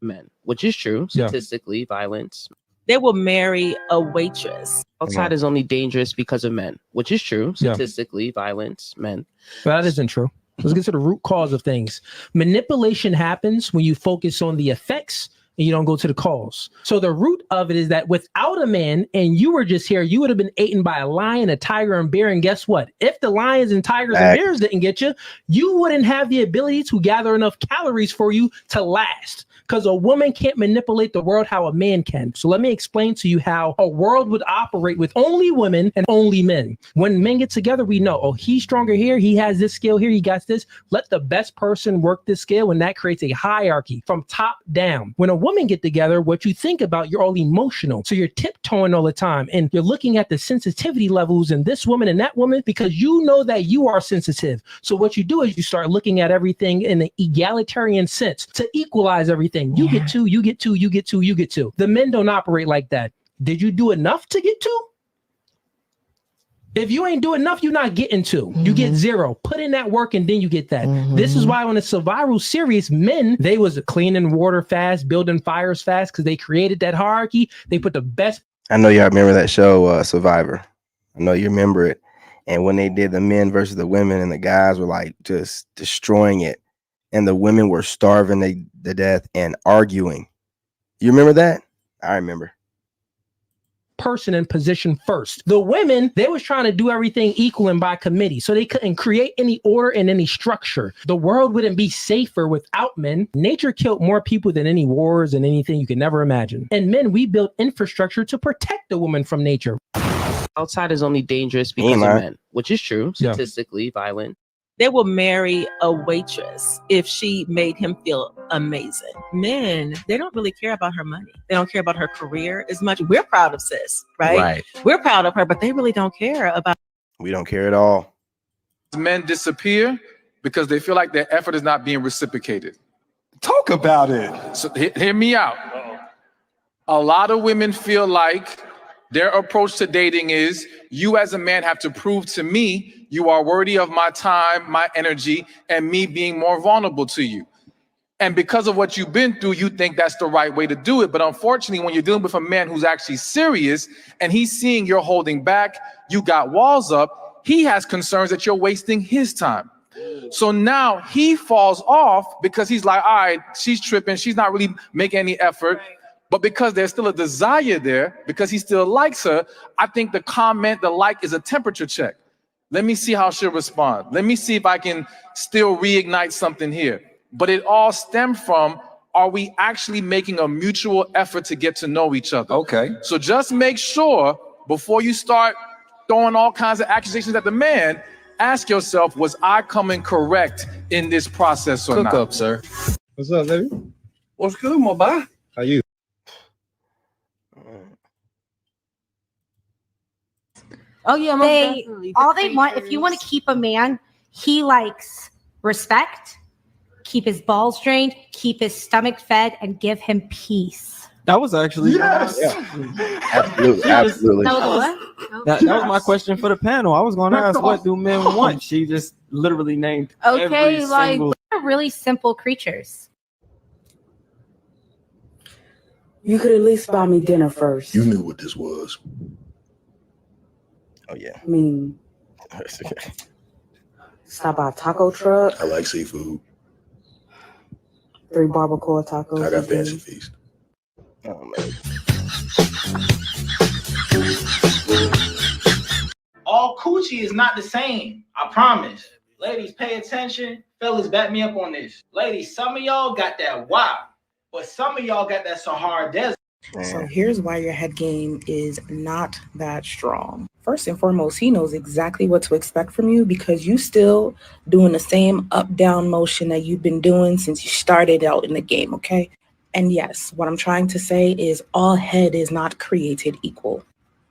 Men, which is true. Statistically, violence. They will marry a waitress. Outside is only dangerous because of men, which is true. Statistically, violence, men. But that isn't true. Let's get to the root cause of things. Manipulation happens when you focus on the effects and you don't go to the cause. So the root of it is that without a man and you were just here, you would have been eaten by a lion, a tiger, and bear. And guess what? If the lions and tigers and bears didn't get you, you wouldn't have the ability to gather enough calories for you to last. Because a woman can't manipulate the world how a man can. So let me explain to you how a world would operate with only women and only men. When men get together, we know, oh, he's stronger here. He has this skill here. He got this. Let the best person work this skill. And that creates a hierarchy from top down. When a woman get together, what you think about, you're all emotional. So you're tiptoeing all the time. And you're looking at the sensitivity levels in this woman and that woman because you know that you are sensitive. So what you do is you start looking at everything in an egalitarian sense to equalize everything. You get two, you get two, you get two, you get two. The men don't operate like that. Did you do enough to get two? If you ain't do enough, you're not getting two. You get zero. Put in that work and then you get that. This is why on the Survival series, men, they was cleaning water fast, building fires fast because they created that hierarchy. They put the best. I know y'all remember that show, Survivor. I know you remember it. And when they did the men versus the women and the guys were like just destroying it. And the women were starving to death and arguing. You remember that? I remember. Person in position first. The women, they was trying to do everything equal and by committee. So they couldn't create any order and any structure. The world wouldn't be safer without men. Nature killed more people than any wars and anything you could never imagine. And men, we built infrastructure to protect the woman from nature. Outside is only dangerous because of men, which is true. Statistically, violent. They will marry a waitress if she made him feel amazing. Men, they don't really care about her money. They don't care about her career as much. We're proud of sis, right? We're proud of her, but they really don't care about. We don't care at all. Men disappear because they feel like their effort is not being reciprocated. Talk about it. So hear me out. A lot of women feel like their approach to dating is, you as a man have to prove to me you are worthy of my time, my energy, and me being more vulnerable to you. And because of what you've been through, you think that's the right way to do it. But unfortunately, when you're dealing with a man who's actually serious and he's seeing you're holding back, you got walls up, he has concerns that you're wasting his time. So now he falls off because he's like, all right, she's tripping. She's not really making any effort. But because there's still a desire there, because he still likes her, I think the comment, the like is a temperature check. Let me see how she'll respond. Let me see if I can still reignite something here. But it all stemmed from, are we actually making a mutual effort to get to know each other? Okay. So just make sure before you start throwing all kinds of accusations at the man, ask yourself, was I coming correct in this process or not? Cook up, sir. What's up, baby? What's good, my boy? How you? Oh yeah, all they want, if you want to keep a man, he likes respect, keep his balls drained, keep his stomach fed, and give him peace. That was actually Absolutely, absolutely. That was what? That was my question for the panel. I was going to ask, what do men want? She just literally named every Okay, like single. we're really simple creatures. You could at least buy me dinner first. You knew what this was. Oh yeah. I mean, stop by a taco truck. I like seafood. 3 barbacoa tacos. I got fancy feast. Oh, man. All coochie is not the same. I promise. Ladies, pay attention. Fellas, back me up on this. Ladies, some of y'all got that wow, but some of y'all got that Sahara Desert. So here's why your head game is not that strong. First and foremost, he knows exactly what to expect from you because you still doing the same up-down motion that you've been doing since you started out in the game, okay? And yes, what I'm trying to say is all head is not created equal.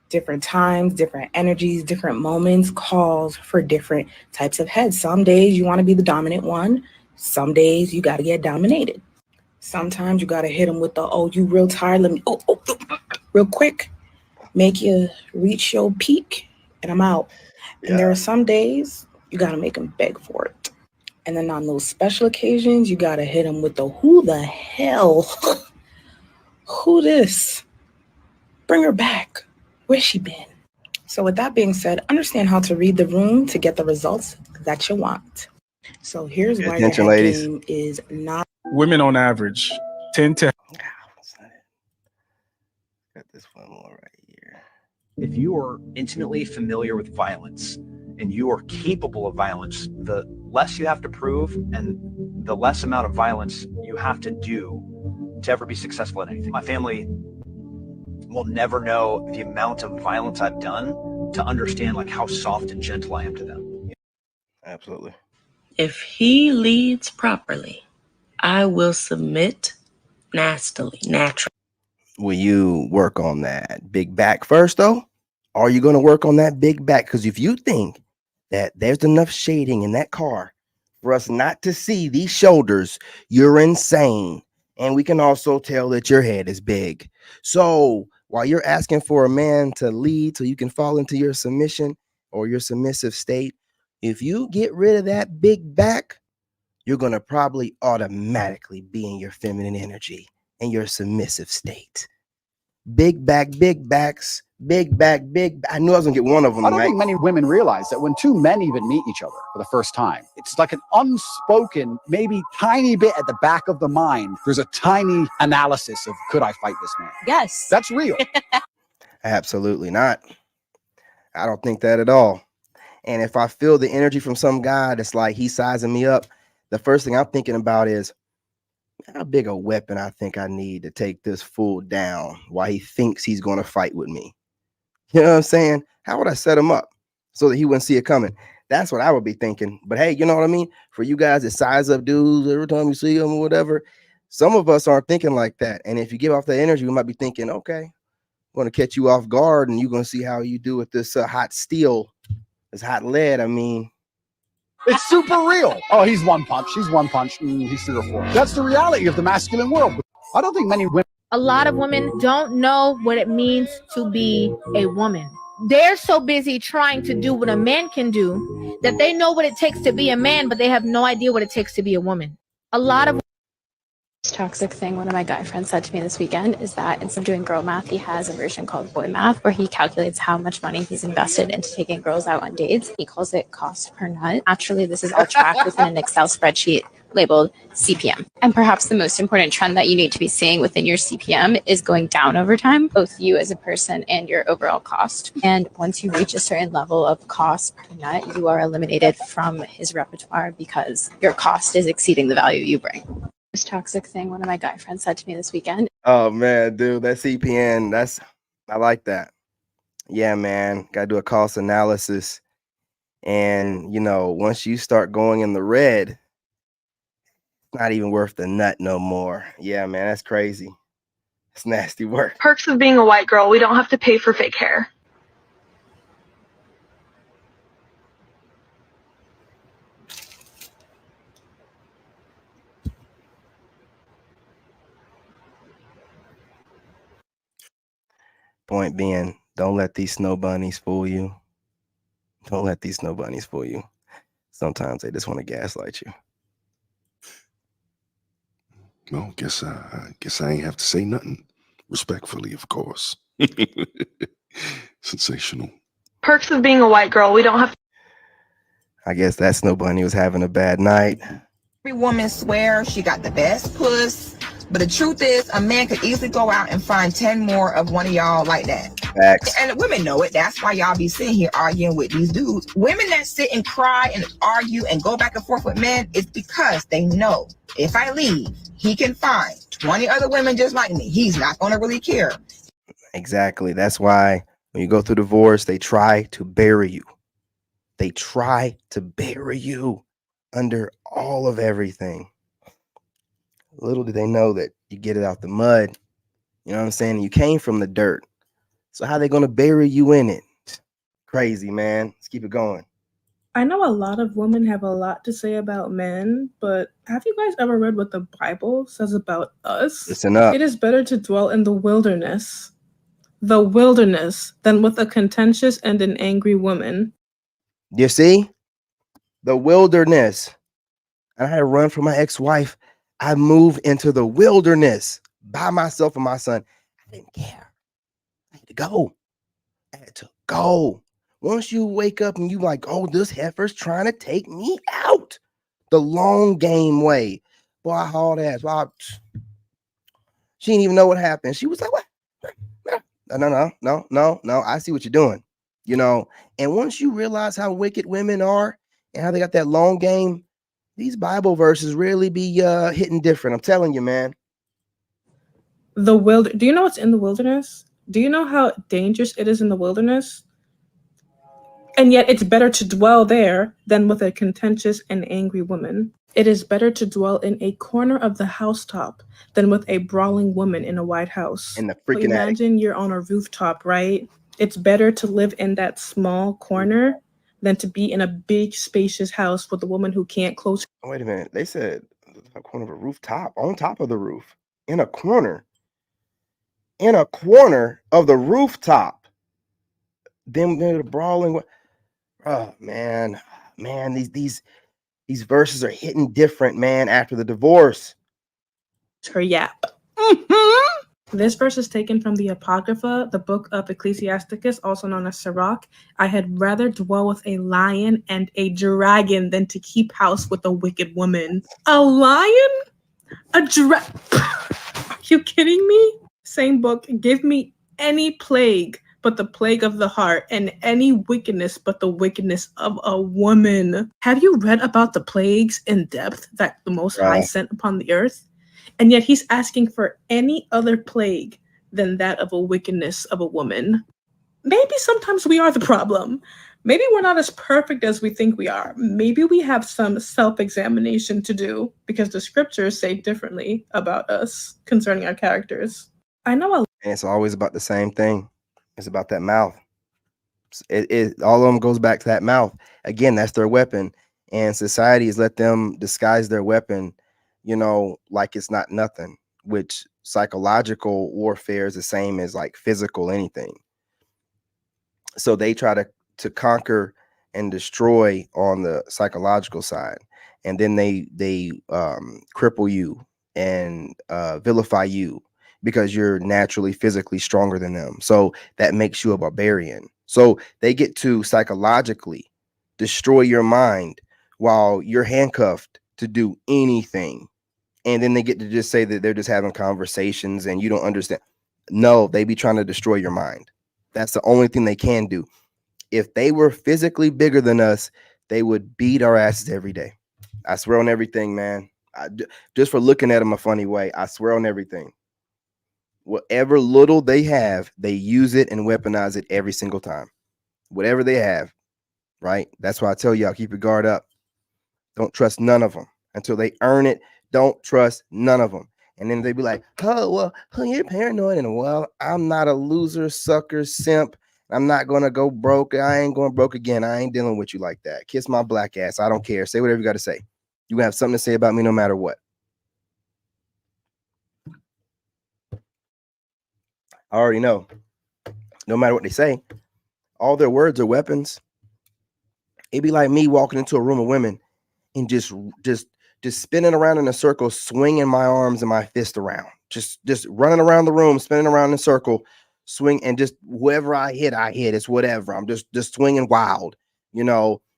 Different times, different energies, different moments calls for different types of heads. Some days you want to be the dominant one. Some days you got to get dominated. Sometimes you got to hit them with the, oh, you real tired, let me, real quick. Make you reach your peak, and I'm out. Yeah. And there are some days you got to make them beg for it. And then on those special occasions, you got to hit them with the, who the hell? Who this? Bring her back. Where's she been? So with that being said, understand how to read the room to get the results that you want. So here's why your head game is not. Women on average tend to. Got this one more right here. If you are intimately familiar with violence and you are capable of violence, the less you have to prove and the less amount of violence you have to do to ever be successful at anything. My family will never know the amount of violence I've done to understand like how soft and gentle I am to them. Absolutely. If he leads properly, I will submit nastily, naturally. Will you work on that big back first, though? Are you going to work on that big back? Because if you think that there's enough shading in that car for us not to see these shoulders, you're insane. And we can also tell that your head is big. So while you're asking for a man to lead so you can fall into your submission or your submissive state, if you get rid of that big back, you're going to probably automatically be in your feminine energy and your submissive state. Big back, big backs, big back, big. I knew I was going to get one of them. I don't think many women realize that when two men even meet each other for the first time, it's like an unspoken, maybe tiny bit at the back of the mind. There's a tiny analysis of, could I fight this man? Yes. That's real. Absolutely not. I don't think that at all. And if I feel the energy from some guy that's like he's sizing me up, the first thing I'm thinking about is how big a weapon I think I need to take this fool down while he thinks he's going to fight with me. You know what I'm saying? How would I set him up so that he wouldn't see it coming? That's what I would be thinking. But hey, you know what I mean? For you guys that size up dudes every time you see them or whatever, some of us aren't thinking like that. And if you give off that energy, we might be thinking, okay, I'm going to catch you off guard and you're going to see how you do with this hot steel, this hot lead. I mean, it's super real. Oh, he's one punch. He's one punch. He's 3 or 4. That's the reality of the masculine world. I don't think many women. A lot of women don't know what it means to be a woman. They're so busy trying to do what a man can do that they know what it takes to be a man, but they have no idea what it takes to be a woman. A lot of toxic thing one of my guy friends said to me this weekend is that instead of doing girl math, he has a version called boy math where he calculates how much money he's invested into taking girls out on dates. He calls it cost per nut. Naturally, this is all tracked within an Excel spreadsheet labeled CPM. And perhaps the most important trend that you need to be seeing within your CPM is going down over time, both you as a person and your overall cost. And once you reach a certain level of cost per nut, you are eliminated from his repertoire because your cost is exceeding the value you bring. Most toxic thing one of my guy friends said to me this weekend. Oh man, dude, that CPN, I like that. Yeah, man, gotta do a cost analysis. And once you start going in the red, it's not even worth the nut no more. Yeah, man, that's crazy. It's nasty work. Perks of being a white girl, we don't have to pay for fake hair. Point being, don't let these snow bunnies fool you. Don't let these snow bunnies fool you. Sometimes they just want to gaslight you. Well, guess I ain't have to say nothing. Respectfully, of course. Sensational. Perks of being a white girl, we don't have to. I guess that snow bunny was having a bad night. Every woman swears she got the best puss, but the truth is a man could easily go out and find 10 more of one of y'all like that. Facts. And women know it. That's why y'all be sitting here arguing with these dudes. Women that sit and cry and argue and go back and forth with men, it's because they know if I leave, he can find 20 other women just like me. He's not going to really care. Exactly. That's why when you go through divorce, they try to bury you. They try to bury you under all of everything. Little do they know that you get it out the mud. You know what I'm saying? You came from the dirt. So how they going to bury you in it? Crazy, man. Let's keep it going. I know a lot of women have a lot to say about men, but have you guys ever read what the Bible says about us? Listen up. It is better to dwell in the wilderness than with a contentious and an angry woman. You see? The wilderness. I had to run from my ex-wife. I moved into the wilderness by myself and my son. I didn't care. I had to go. I had to go. Once you wake up and you like, oh, this heifer's trying to take me out. The long game way. Boy, I hauled ass. Well, she didn't even know what happened. She was like, what? No. I see what you're doing. And once you realize how wicked women are and how they got that long game, these Bible verses really be hitting different. I'm telling you, man. Do you know what's in the wilderness? Do you know how dangerous it is in the wilderness? And yet it's better to dwell there than with a contentious and angry woman. It is better to dwell in a corner of the housetop than with a brawling woman in a White House. In the freaking Imagine you're on a rooftop, right? It's better to live in that small corner than to be in a big, spacious house with a woman who can't close. Wait a minute. They said a corner of a rooftop, on top of the roof, in a corner of the rooftop. Then the brawling. Oh man, these verses are hitting different, man. After the divorce, her yap. This verse is taken from the Apocrypha, the book of Ecclesiasticus, also known as Sirach. I had rather dwell with a lion and a dragon than to keep house with a wicked woman. A lion? A dragon? Are you kidding me? Same book. Give me any plague but the plague of the heart, and any wickedness but the wickedness of a woman. Have you read about the plagues in depth that the Most High sent upon the earth? And yet he's asking for any other plague than that of a wickedness of a woman. Maybe sometimes we are the problem. Maybe we're not as perfect as we think we are. Maybe we have some self-examination to do because the scriptures say differently about us concerning our characters. I know and it's always about the same thing. It's about that mouth. All of them goes back to that mouth. Again, that's their weapon. And society has let them disguise their weapon, like it's not nothing, which psychological warfare is the same as like physical anything. So they try to conquer and destroy on the psychological side. And then they cripple you and vilify you because you're naturally physically stronger than them. So that makes you a barbarian. So they get to psychologically destroy your mind while you're handcuffed to do anything. And then they get to just say that they're just having conversations and you don't understand. No, they be trying to destroy your mind. That's the only thing they can do. If they were physically bigger than us, they would beat our asses every day. I swear on everything, man. Just for looking at them a funny way, I swear on everything. Whatever little they have, they use it and weaponize it every single time. Whatever they have, right? That's why I tell y'all, keep your guard up. Don't trust none of them until they earn it. Don't trust none of them. And then they be like, oh, well, you're paranoid. And well, I'm not a loser, sucker, simp. I'm not going to go broke. I ain't going broke again. I ain't dealing with you like that. Kiss my black ass. I don't care. Say whatever you got to say. You have something to say about me no matter what. I already know. No matter what they say, all their words are weapons. It'd be like me walking into a room of women and just spinning around in a circle, swinging my arms and my fist around, just running around the room, spinning around in a circle, swing, and just whoever I hit, it's whatever. I'm just swinging wild, and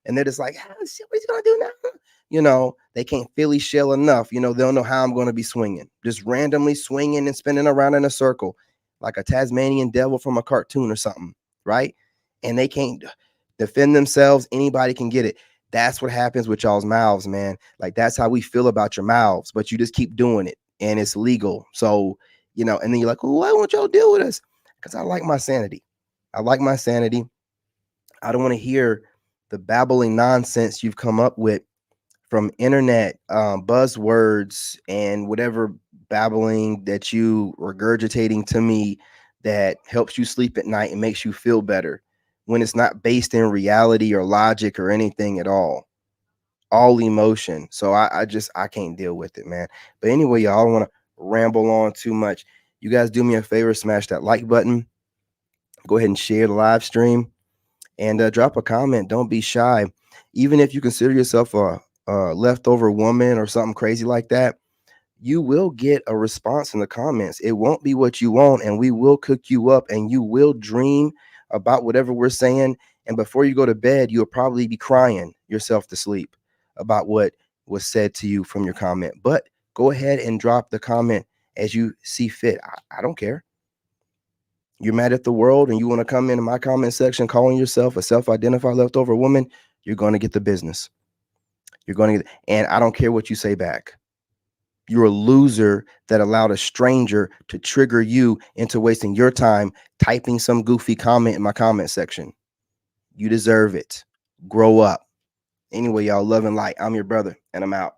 they're just like, oh, shit, what is he gonna do now? They can't Philly shell enough. They don't know how I'm going to be swinging, just randomly swinging and spinning around in a circle like a Tasmanian devil from a cartoon or something, right? And they can't defend themselves. Anybody can get it. That's what happens with y'all's mouths, man. Like, that's how we feel about your mouths, but you just keep doing it and it's legal. So, and then you're like, well, why won't y'all deal with us? Because I like my sanity. I like my sanity. I don't want to hear the babbling nonsense you've come up with from internet buzzwords and whatever babbling that you regurgitating to me that helps you sleep at night and makes you feel better, when it's not based in reality or logic or anything at all emotion. So I can't deal with it, man. But anyway, y'all, I don't want to ramble on too much. You guys do me a favor, smash that like button, go ahead and share the live stream, and drop a comment. Don't be shy. Even if you consider yourself a leftover woman or something crazy like that, you will get a response in the comments. It won't be what you want, and we will cook you up, and you will dream about whatever we're saying. And before you go to bed, you'll probably be crying yourself to sleep about what was said to you from your comment. But go ahead and drop the comment as you see fit. I don't care. You're mad at the world and you want to come into my comment section calling yourself a self-identified leftover woman, you're going to get the business. You're going to get, and I don't care what you say back. You're a loser that allowed a stranger to trigger you into wasting your time typing some goofy comment in my comment section. You deserve it. Grow up. Anyway, y'all, love and light. I'm your brother, and I'm out.